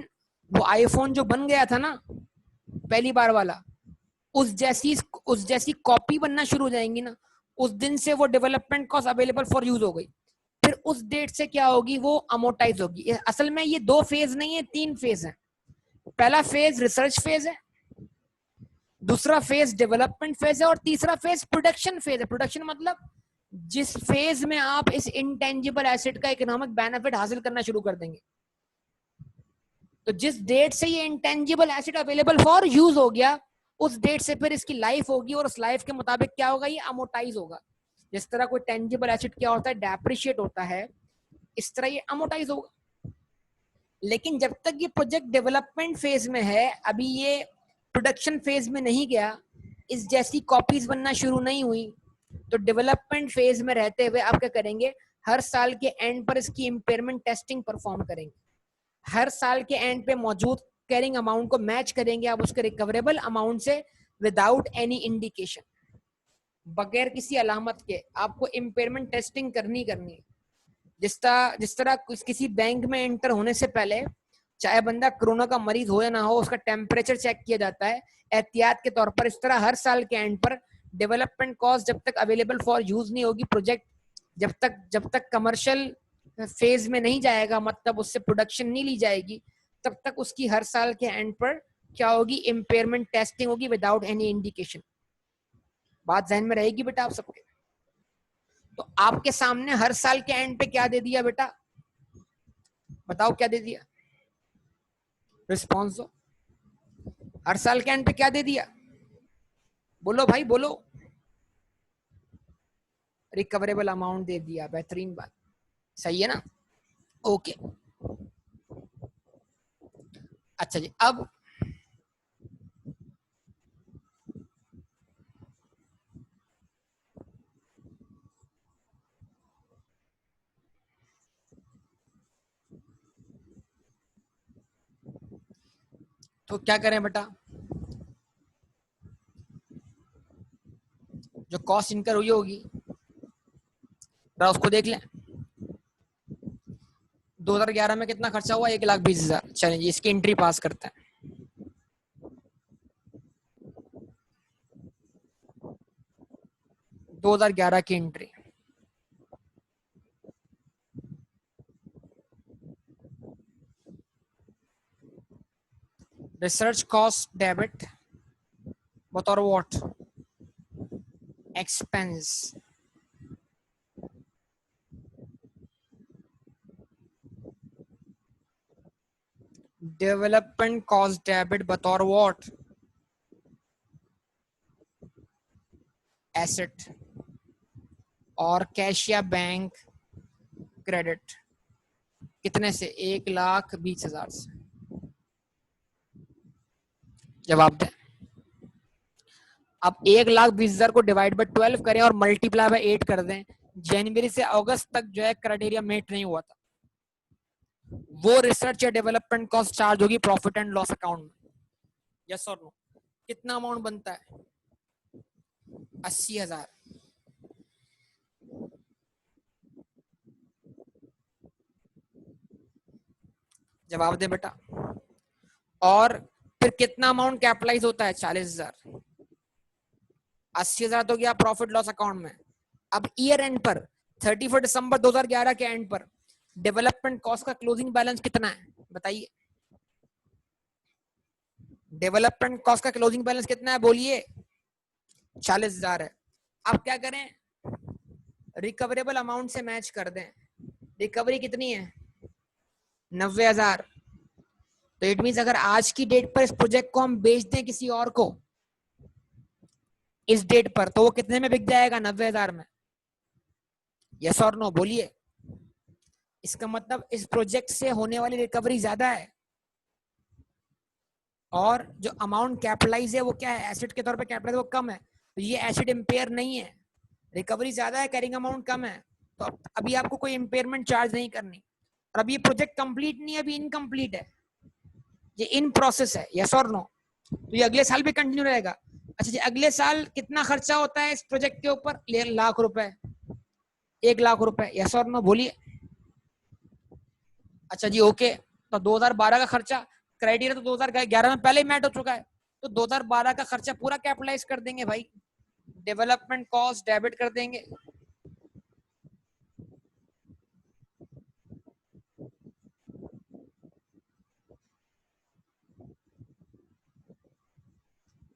वो आईफोन जो बन गया था ना पहली बार वाला, उस जैसी कॉपी बनना शुरू हो जाएंगी ना, उस दिन से वो development cost available for use हो गई। फिर उस डेट से क्या होगी, वो अमोर्टाइज होगी। असल में ये 2 फेज नहीं है, 3 फेज है। पहला फेज रिसर्च फेज है, दूसरा फेज डेवलपमेंट फेज है, और तीसरा फेज प्रोडक्शन फेज है। प्रोडक्शन मतलब जिस फेज में आप इस इंटेंजिबल एसेट का इकोनॉमिक बेनिफिट हासिल करना शुरू कर देंगे। तो जिस डेट से ये intangible asset available for use हो गया, उस डेट से फिर इसकी लाइफ होगी, और उस लाइफ के मुताबिक क्या होगा, ये अमोर्टाइज होगा। जिस तरह कोई टेंजिबल एसेट क्या होता है, डेप्रिशिएट होता है, इस तरह ये अमोर्टाइज होगा। लेकिन जब तक ये प्रोजेक्ट डेवलपमेंट फेज में है, अभी ये प्रोडक्शन फेज में नहीं गया, इस जैसी कॉपीज बनना शुरू नहीं हुई, तो डेवलपमेंट फेज में रहते हुए आप क्या करेंगे, हर साल के एंड पर इसकी इंपेयरमेंट टेस्टिंग परफॉर्म करेंगे। हर साल के एंड पे मौजूद कैरिंग अमाउंट को मैच करेंगे आप उसके रिकवरेबल अमाउंट से, विदाउट एनी इंडिकेशन, बगैर किसी अलामत के आपको इंपेयरमेंट टेस्टिंग करनी है। जिस तरह किसी बैंक में एंटर होने से पहले, चाहे बंदा कोरोना का मरीज हो या ना हो, उसका टेम्परेचर चेक किया जाता है एहतियात के तौर पर, इस तरह हर साल के एंड पर डेवलपमेंट कॉस्ट जब तक अवेलेबल फॉर यूज नहीं होगी प्रोजेक्ट, जब तक कमर्शियल फेज में नहीं जाएगा, मतलब उससे प्रोडक्शन नहीं ली जाएगी, तब तक उसकी हर साल के एंड पर क्या होगी, इम्पेयरमेंट टेस्टिंग होगी विदाउट एनी इंडिकेशन। बात ध्यान में रहेगी बेटा आप सबके। तो आपके सामने हर साल के एंड पे क्या दे दिया बेटा, बताओ क्या दे दिया, रिस्पॉन्स दो। हर साल के एंड पे क्या दे दिया, बोलो भाई बोलो, रिकवरेबल अमाउंट दे दिया। बेहतरीन बात, सही है ना, ओके। अच्छा जी, अब तो क्या करें बेटा, जो कॉस्ट इनकर हुई होगी उसको देख लें। 2011 में कितना खर्चा हुआ, 1,20,000। चलिए जी, इसकी एंट्री पास करते हैं। दो 2011 की एंट्री, रिसर्च कॉस्ट डेबिट बतौर what, expense. Development cost debit बतौर व्हाट, एसेट। और कैश या बैंक क्रेडिट, कितने से, 1,20,000 से। जवाब दें। अब 1,20,000 को डिवाइड बाय 12 करें और मल्टीप्लाई बाय 8 कर दें। जनवरी से अगस्त तक जो है क्राइटेरिया मेट नहीं हुआ था, वो रिसर्च या डेवलपमेंट कॉस्ट चार्ज होगी प्रॉफिट एंड लॉस अकाउंट में। यस और नो, कितना अमाउंट बनता है, 80,000। जवाब दे बेटा। और फिर कितना अमाउंट कैपिटलाइज होता है, 40,000। 80,000 तो गया प्रॉफिट लॉस अकाउंट में। अब ईयर एंड पर 31 दिसंबर 2011 के एंड पर डेवलपमेंट कॉस्ट का क्लोजिंग बैलेंस कितना है, बताइए। डेवलपमेंट कॉस्ट का क्लोजिंग बैलेंस कितना है, बोलिए। 40,000 है। अब क्या करें, रिकवरेबल अमाउंट से मैच कर दें। रिकवरी कितनी है, 90,000। तो इट मींस अगर आज की डेट पर इस प्रोजेक्ट को हम बेच दें किसी और को इस डेट पर, तो वो कितने में बिक जाएगा, 90,000 में। यस और नो बोलिए। इसका मतलब इस प्रोजेक्ट से होने वाली रिकवरी ज्यादा है, और जो अमाउंट कैपिटलाइज है वो क्या है, एसेट के तौर पे कैपिटलाइज, वो कम है। तो ये एसेट इम्पेयर नहीं है, रिकवरी ज्यादा है, कैरिंग अमाउंट कम है। तो अभी आपको कोई इम्पेयरमेंट चार्ज नहीं करनी। और अभी ये प्रोजेक्ट कंप्लीट नहीं है, अभी इनकम्प्लीट है, ये इन प्रोसेस है। यस और नो, तो ये अगले साल भी कंटिन्यू रहेगा। अच्छा जी, अगले साल कितना खर्चा होता है इस प्रोजेक्ट के ऊपर, 1,00,000 रुपए, 1,00,000 रुपए। यस और नो बोलिए। अच्छा जी, ओके। तो 2012 का खर्चा, क्राइटेरिया तो 2011 में पहले ही मैट हो चुका है, तो 2012 का खर्चा पूरा कैपिटलाइज कर देंगे भाई, डेवलपमेंट कॉस्ट डेबिट कर देंगे।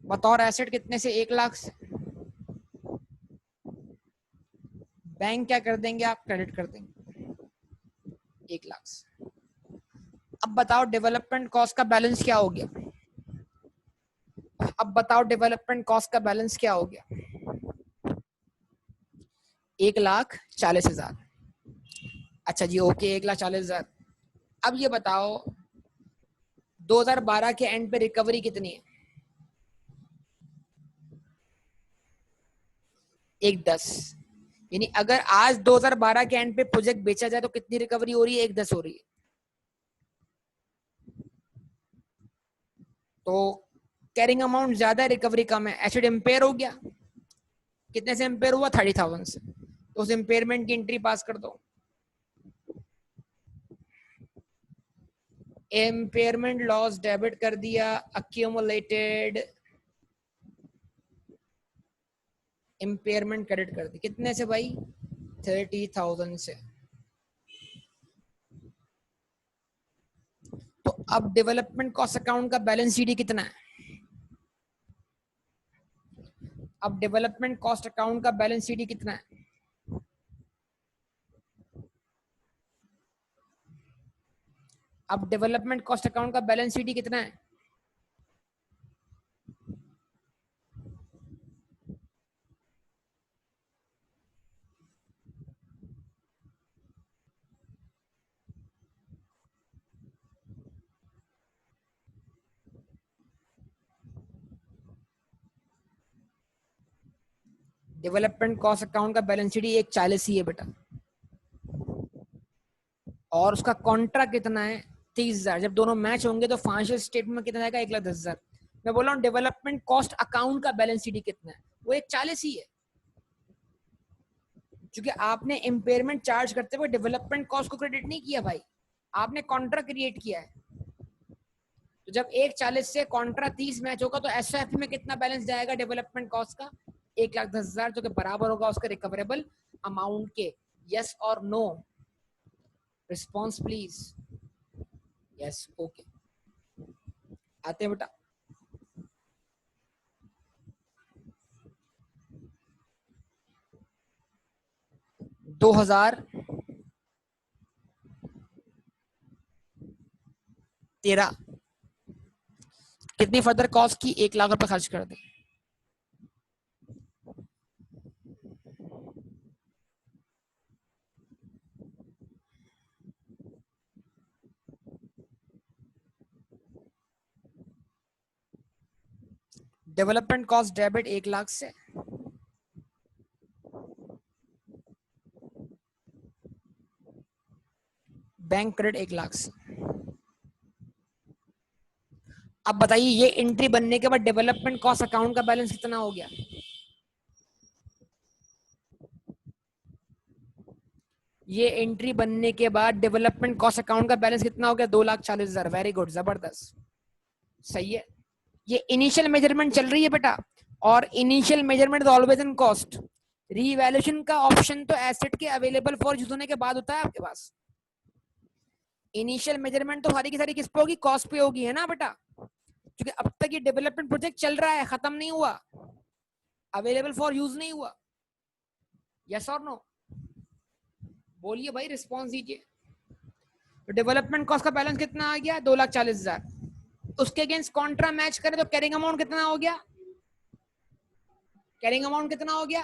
बतौर एसेट कितने से, 1,00,000 से। बैंक क्या कर देंगे आप, क्रेडिट कर देंगे 1,00,000 से। अब बताओ डेवलपमेंट कॉस्ट का बैलेंस क्या हो गया, अब बताओ डेवलपमेंट कॉस्ट का बैलेंस क्या हो गया, 1,40,000। अच्छा जी, ओके, 1,40,000। अब ये बताओ 2012 के एंड पे रिकवरी कितनी है, 1,10। यानी अगर आज 2012 के एंड पे प्रोजेक्ट बेचा जाए तो कितनी रिकवरी हो रही है, 1,10 हो रही है। तो कैरिंग अमाउंट ज्यादा है, रिकवरी कम है, एसेट इम्पेयर हो गया। कितने से इम्पेयर हुआ, 30,000 से। तो उस इम्पेयरमेंट की एंट्री पास कर दो। इम्पेयरमेंट लॉस डेबिट कर दिया, अक्यूमुलेटेड इम्पेयरमेंट क्रेडिट कर दी, कितने से भाई? 30,000 से। तो अब डेवलपमेंट कॉस्ट अकाउंट का बैलेंस शीट कितना है? अब डेवलपमेंट कॉस्ट अकाउंट का बैलेंस शीट कितना है? अब डेवलपमेंट कॉस्ट अकाउंट का बैलेंस शीट कितना है? डेवलपमेंट कॉस्ट अकाउंट का बैलेंस शीट 140 ही है बेटा, और उसका कॉन्ट्रैक्ट कितना है? 30,000। जब दोनों मैच होंगे तो फाइनेंशियल स्टेटमेंट में कितना आएगा? 1,10,000। मैं बोल रहा हूँ डेवलपमेंट कॉस्ट अकाउंट का बैलेंस शीट कितना है? वो 140 ही है, क्योंकि आपने इम्पेयरमेंट चार्ज करते हुए डेवलपमेंट कॉस्ट को क्रेडिट नहीं किया भाई, आपने कॉन्ट्रा क्रिएट किया है। तो जब 140 से कॉन्ट्रा 30 मैच होगा तो एसओएफ में कितना बैलेंस जाएगा डेवलपमेंट कॉस्ट का? 1,10,000, जो कि बराबर होगा उसका रिकवरेबल अमाउंट के। यस और no? Response please. Yes, okay. आते हैं बेटा। दो हजार 13 कितनी फर्दर कॉस्ट की? 1 लाख रुपए खर्च कर दे। डेवलपमेंट कॉस्ट डेबिट 1 लाख से, बैंक क्रेडिट 1 लाख से। अब बताइए ये एंट्री बनने के बाद डेवलपमेंट कॉस्ट अकाउंट का बैलेंस कितना हो गया? ये एंट्री बनने के बाद डेवलपमेंट कॉस्ट अकाउंट का बैलेंस कितना हो गया? 2,40,000। वेरी गुड, जबरदस्त, सही है। ये इनिशियल मेजरमेंट चल रही है बेटा, और initial measurement always in cost. Revaluation का ऑप्शन तो एसेट के अवेलेबल फॉर यूज होने के बाद होता है आपके पास। इनिशियल मेजरमेंट तो सारी की सारी किस पे होगी? कॉस्ट पे होगी, है ना बेटा? क्योंकि अब तक ये डेवलपमेंट प्रोजेक्ट चल रहा है, खत्म नहीं हुआ, अवेलेबल फॉर यूज नहीं हुआ। यस और नो? बोलिए भाई, रिस्पॉन्स दीजिए। तो डेवलपमेंट कॉस्ट का बैलेंस कितना आ गया? 2,40,000। उसके अगेंस्ट कॉन्ट्रा मैच करें तो कैरिंग अमाउंट कितना हो गया? कैरिंग अमाउंट कितना हो गया?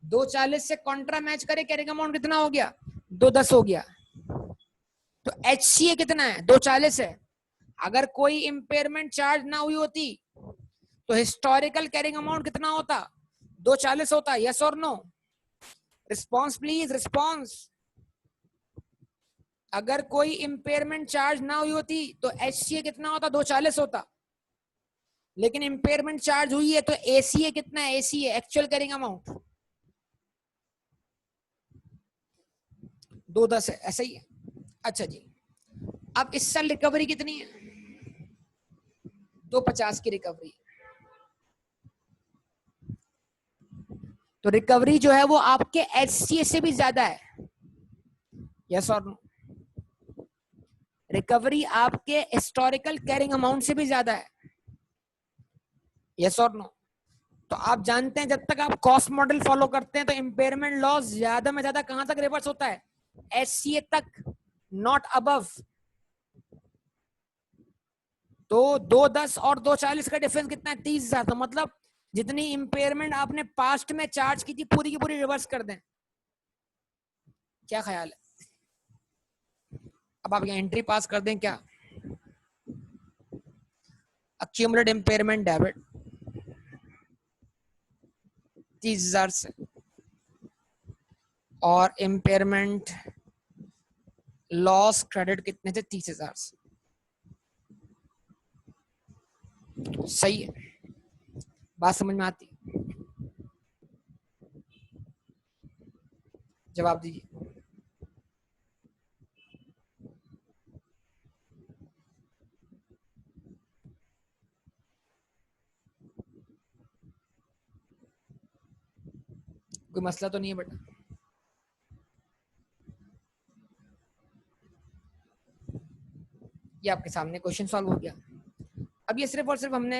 2,40 से कॉन्ट्रा मैच करे, कैरिंग अमाउंट कितना हो गया? 2,10 हो गया। तो एचसीए कितना है? 2,40 है। अगर कोई इंपेयरमेंट चार्ज ना हुई होती तो हिस्टोरिकल कैरिंग अमाउंट कितना होता? 2,40 होता। यस और नो? Response please, response. अगर कोई इंपेयरमेंट चार्ज ना हुई होती तो एचसीए कितना होता? 2,40 होता। लेकिन इंपेयरमेंट चार्ज हुई है तो एसीए कितना है? एसीए एक्चुअल कैरिंग अमाउंट 2,10 है, ऐसा ही है। अच्छा जी, अब इस साल रिकवरी कितनी है? 2,50 की रिकवरी। तो रिकवरी जो है वो आपके एचसीए से भी ज्यादा है। यस और नो? रिकवरी आपके हिस्टोरिकल कैरिंग अमाउंट से भी ज्यादा है। यस और नो? तो आप जानते हैं जब तक आप कॉस्ट मॉडल फॉलो करते हैं तो इंपेयरमेंट लॉस ज्यादा में ज्यादा कहां तक रिवर्स होता है? एचसीए तक, नॉट अबव। तो 2,10 और 2,40 का डिफरेंस कितना है? 30,000। तो मतलब जितनी इंपेयरमेंट आपने पास्ट में चार्ज की थी पूरी की पूरी रिवर्स कर दें। क्या ख्याल है? अब आप यहाँ एंट्री पास कर दें क्या? अक्यूमुलेट इंपेयरमेंट डेबिट 30,000 से, और इंपेयरमेंट लॉस क्रेडिट कितने थे? 30,000 से। सही है, बात समझ में आती? जवाब दीजिए। कोई मसला तो नहीं है बेटा? ये आपके सामने क्वेश्चन सॉल्व हो गया। अब ये सिर्फ और सिर्फ हमने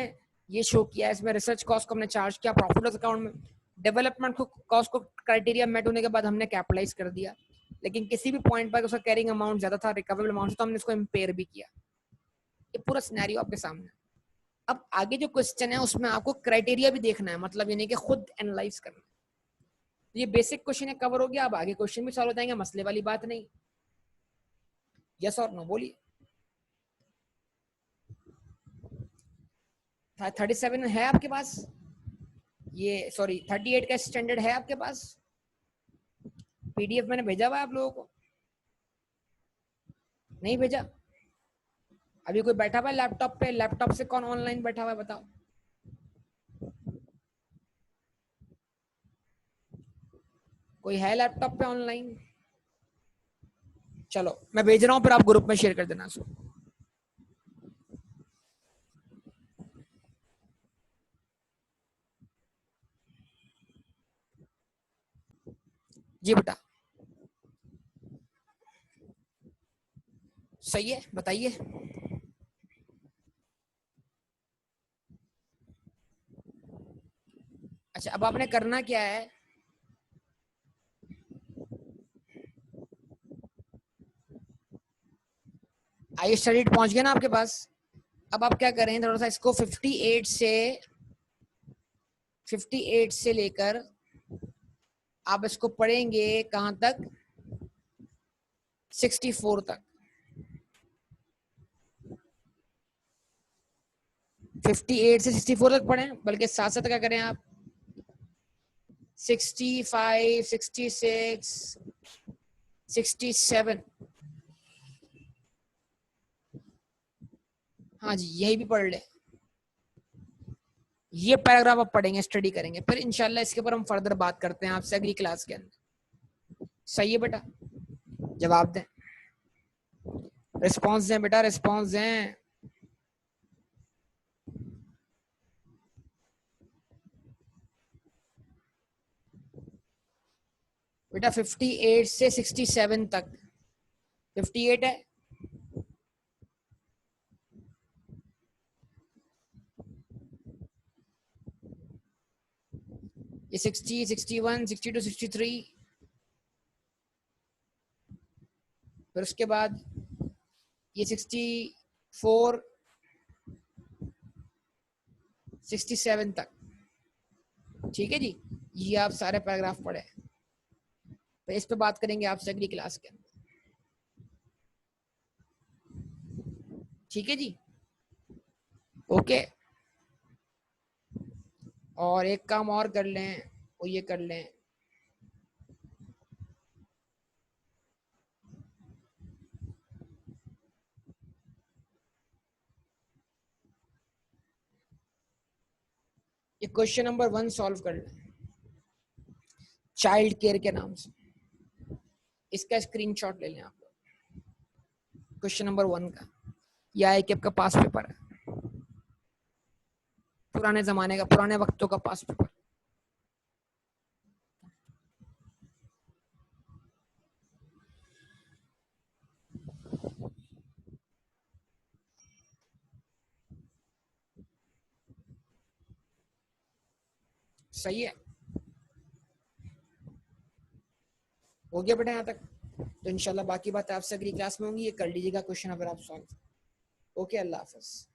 ये शो किया, इसमें रिसर्च कॉस्ट को हमने चार्ज किया, प्रॉफिट लॉस अकाउंट में डेवलपमेंट को कॉस्ट को क्राइटेरिया मेट होने के बाद हमने कैपिटलाइज कर दिया, लेकिन किसी भी पॉइंट पर उसका कैरिंग अमाउंट ज्यादा था, रिकवरेबल अमाउंट, तो हमने इसको इम्पेयर भी किया। ये पूरा सिनेरियो आपके सामने। अब आगे जो क्वेश्चन है उसमें आपको क्राइटेरिया भी देखना है, मतलब ये नहीं कि खुद एनालाइज करना। ये बेसिक क्वेश्चन है, कवर हो गया। अब आगे क्वेश्चन भी सॉल्व हो जाएंगे, मसले वाली बात नहीं। यस और नो बोलिए। 37 है आपके पास, ये सॉरी 38 का स्टैंडर्ड है आपके पास? पीडीएफ मैंने भेजा हुआ है आप लोगों को, नहीं भेजा? अभी कोई बैठा हुआ है लैपटॉप पे? लैपटॉप से कौन ऑनलाइन बैठा हुआ है बताओ? कोई है लैपटॉप पे ऑनलाइन? चलो मैं भेज रहा हूँ, फिर आप ग्रुप में शेयर कर देना। सो जी बेटा, सही है, बताइए। अच्छा, अब आपने करना क्या है, आई स्टडी पहुंच गया ना आपके पास? अब आप क्या करें, थोड़ा सा इसको 58 से लेकर आप इसको पढ़ेंगे कहां तक, 64 तक। 58 से 64 तक पढ़ें, बल्कि साथ साथ क्या करें आप, 65, 66, 67, हाँ जी यही भी पढ़ ले। ये पैराग्राफ आप पढ़ेंगे, स्टडी करेंगे, फिर इंशाल्लाह इसके ऊपर हम फर्दर बात करते हैं आपसे अगली क्लास के अंदर। सही है बेटा? जवाब दें, रिस्पॉन्स दें बेटा, रिस्पॉन्स दें। बेटा 58 से 67 तक, 58 है? ये 60, 61, 62, 63, फिर उसके बाद ये 64, 67 तक। ठीक है जी, ये आप सारे पैराग्राफ पढ़े, फिर इस पे बात करेंगे आपसे अगली क्लास के अंदर। ठीक है जी, ओके। और एक काम और कर लें, वो ये कर लें, ये क्वेश्चन नंबर 1 सॉल्व कर लें, चाइल्ड केयर के नाम से। इसका स्क्रीनशॉट ले लें आप लोग, क्वेश्चन नंबर 1 का। या एक आपका पास पेपर है, पुराने जमाने का, पुराने वक्तों का पास पेपर। सही है, हो गया बेटा यहाँ तक? तो इंशाल्लाह बाकी बात आपसे अगली क्लास में होंगी। ये कर लीजिएगा क्वेश्चन अगर आप सॉल्व। ओके, अल्लाह हाफिज।